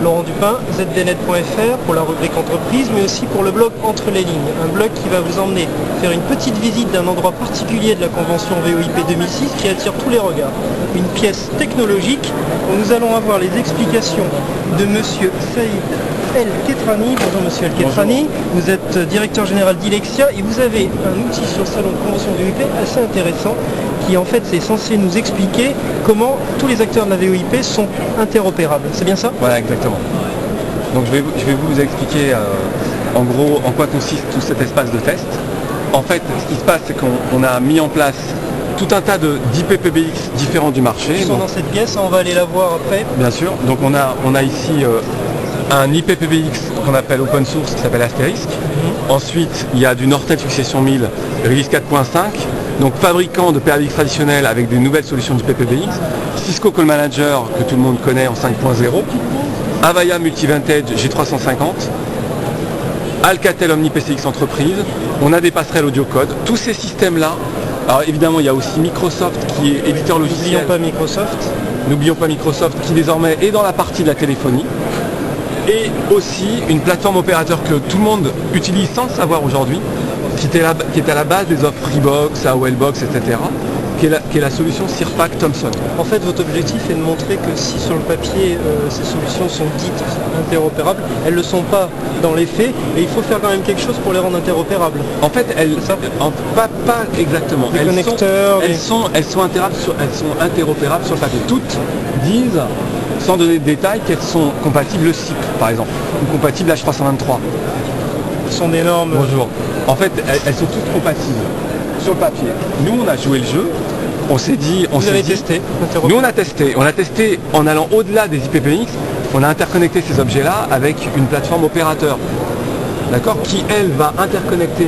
Laurent Dupin, zdnet.fr pour la rubrique entreprise, mais aussi pour le blog Entre les lignes, un blog qui va vous emmener faire une petite visite d'un endroit particulier de la convention VOIP 2006 qui attire tous les regards. Une pièce technologique où nous allons avoir les explications de monsieur Saïd El Ketrani. Bonjour monsieur El Ketrani, vous êtes directeur général d'Ilexia et vous avez un outil sur le salon de convention VOIP assez intéressant qui en fait c'est censé nous expliquer comment tous les acteurs de la VOIP sont interopérables. C'est bien ça? Voilà, exactement. Donc je vais vous expliquer en gros en quoi consiste tout cet espace de test. En fait, ce qui se passe, c'est qu'on a mis en place tout un tas d'IPPBX différents du marché. Ils sont dans cette pièce, on va aller la voir après. Bien sûr. Donc on a ici un IPPBX qu'on appelle open source qui s'appelle Asterisk. Ensuite, il y a du Nortel Succession 1000 release 4.5, donc fabricant de PBX traditionnels avec des nouvelles solutions d'IPPBX. Cisco Call Manager que tout le monde connaît en 5.0. Avaya Multivantage G350. Alcatel Omni PCX Entreprise. On a des passerelles audio code. Tous ces systèmes-là. Alors évidemment, il y a aussi Microsoft qui est éditeur logiciel. N'oublions pas Microsoft qui désormais est dans la partie de la téléphonie. Et aussi une plateforme opérateur que tout le monde utilise sans le savoir aujourd'hui, qui est à la base des offres Freebox, AOLbox, etc., qui est la solution Sirpac Thomson. En fait, votre objectif est de montrer que si sur le papier ces solutions sont dites interopérables, elles ne le sont pas dans les faits, et il faut faire quand même quelque chose pour les rendre interopérables. En fait, pas exactement. Elles sont interopérables sur le papier. Toutes disent, sans donner de détails, qu'elles sont compatibles SIP, par exemple, ou compatibles H323. Ce sont des normes. Bonjour. En fait, elles sont toutes compatibles sur le papier. Nous, on a joué le jeu. On s'est dit... Vous avez testé? Nous, on a testé en allant au-delà des IPPX. On a interconnecté ces objets-là avec une plateforme opérateur, d'accord, qui, elle, va interconnecter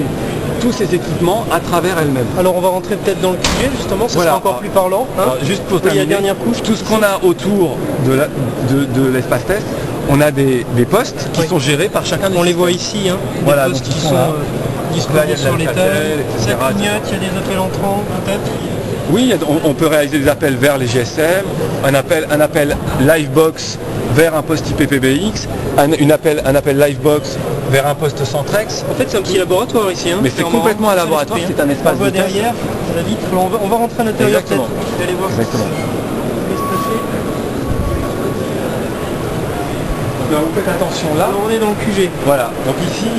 tous ces équipements à travers elle-même. Alors on va rentrer peut-être dans le QG justement, ça sera encore plus parlant. Hein, alors, juste pour terminer, la dernière couche, tout ce qu'on a autour de l'espace test, on a des postes qui sont gérés par chacun des On les voit ici, hein, des voilà, postes qui sont disponibles sur les tables, ça clignote, il y a des appels entrants peut-être. Oui, on peut réaliser des appels vers les GSM, un appel Livebox vers un poste IPPBX, un appel Livebox vers un poste Centrex. En fait, c'est un petit laboratoire ici. Hein, mais c'est complètement un laboratoire, c'est un espace on voit derrière, la vitre, on va rentrer à l'intérieur peut-être. Vous allez voir. Exactement. Donc, vous faites attention là. Alors, on est dans le QG. Voilà. Donc ici,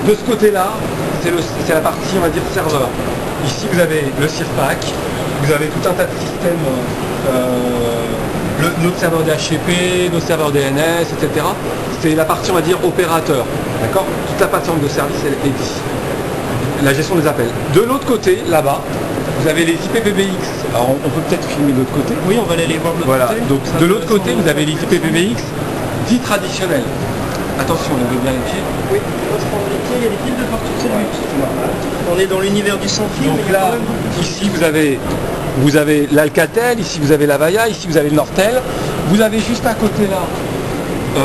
de ce côté-là, c'est la partie, on va dire, serveur. Ici, vous avez le Sirpac, vous avez tout un tas de systèmes, notre serveur DHCP, nos serveurs DNS, etc. C'est la partie, on va dire, opérateur. D'accord? Toute la plateforme de service est ici. La gestion des appels. De l'autre côté, là-bas, vous avez les IPPBX. Alors, on peut peut-être filmer de l'autre côté. Oui, on va aller voir de l'autre voilà. côté. Donc, de l'autre côté, vous avez les IPPBX dits traditionnels. Attention, on veut bien les pieds. Oui, on va se prendre les pieds, il y a des fils de partout, c'est le but. On est dans l'univers du sans-fil. Donc là, ici vous avez l'Alcatel, ici vous avez l'Avaya, ici vous avez le Nortel. Vous avez juste à côté là,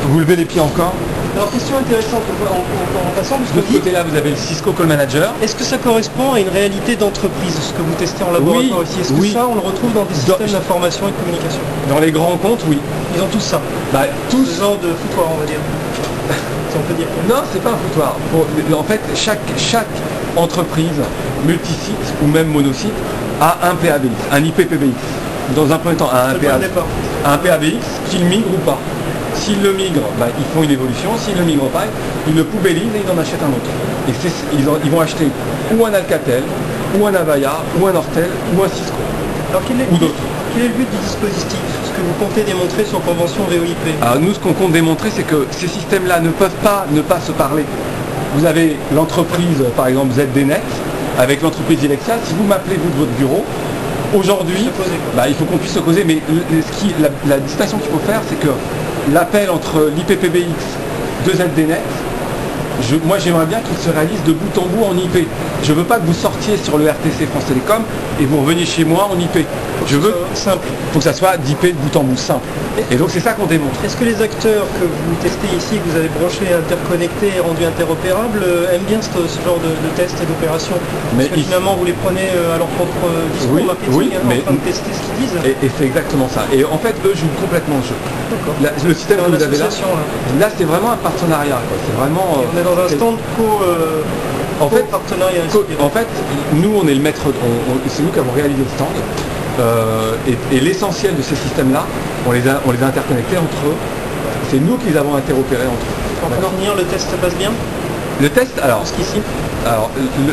vous levez les pieds encore. Alors question intéressante en passant, parce de ce côté-là vous avez le Cisco Call Manager. Est-ce que ça correspond à une réalité d'entreprise, ce que vous testez en laboratoire ici? Est-ce que ça on le retrouve dans des systèmes d'information et de communication? Dans les grands comptes, oui. Ils ont tous ça. Bah, tous. Ce genre de foutoir, on va dire. Si on peut dire. Non, c'est pas un foutoir. En fait, chaque entreprise, multisite ou même monosite, a un PABX, un IPPBX. Dans un premier temps, un PABX qu'il migre ou pas. S'ils le migrent, ils font une évolution. S'ils ne le migrent pas, ils le poubellisent et ils en achètent un autre. Et ils vont acheter ou un Alcatel, ou un Avaya, ou un Nortel, ou un Cisco. Alors ou d'autres. Quel est le but du dispositif? Ce que vous comptez démontrer sur convention VOIP? Alors nous, ce qu'on compte démontrer, c'est que ces systèmes-là ne peuvent pas ne pas se parler. Vous avez l'entreprise, par exemple ZDNet, avec l'entreprise Ilexia. Si vous m'appelez, vous, de votre bureau, aujourd'hui, il faut qu'on puisse se causer. Mais la distinction qu'il faut faire, c'est que l'appel entre l'IPPBX de ZDNet moi j'aimerais bien qu'il se réalise de bout en bout en IP. Je veux pas que vous sortiez sur le RTC France Télécom et vous reveniez chez moi en IP. Je veux simple. Faut que ça soit d'IP de bout en bout simple. Et donc c'est ça qu'on démontre. Est-ce que les acteurs que vous testez ici, que vous avez branchés, interconnectés et rendus interopérables, aiment bien ce genre de test et d'opération? Parce que finalement vous les prenez à leur propre discours marketing, en train de tester ce qu'ils disent. Et c'est exactement ça. Et en fait, eux jouent complètement le jeu. Le système que vous avez là c'est vraiment un partenariat. C'est vraiment. On est dans un stand partenariat. En fait, nous on est le maître. C'est nous qui avons réalisé le stand. Et l'essentiel de ces systèmes-là, on les a interconnectés entre eux. C'est nous qui les avons interopérés entre eux. Pour finir, le test se passe bien? Le test, alors,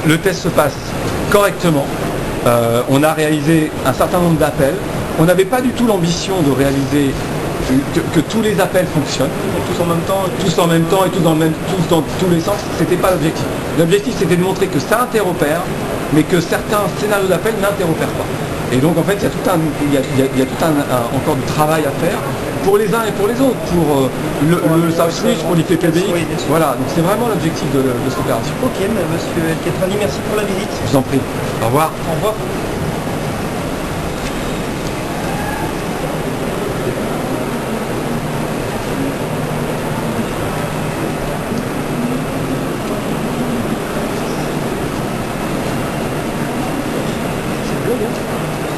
le test se passe correctement. On a réalisé un certain nombre d'appels. On n'avait pas du tout l'ambition de réaliser que tous les appels fonctionnent. Et tous en même temps? Tous en même temps et tous dans tous les sens. C'était pas l'objectif. L'objectif c'était de montrer que ça interopère, mais que certains scénarios d'appel n'interopèrent pas. Et donc en fait, il y a tout un encore du travail à faire pour les uns et pour les autres, pour le South Switch, pour l'IPPBX. Oui, voilà, donc c'est vraiment l'objectif de cette opération. Ok, monsieur El Ketrani, merci pour la visite. Je vous en prie. Au revoir. Au revoir.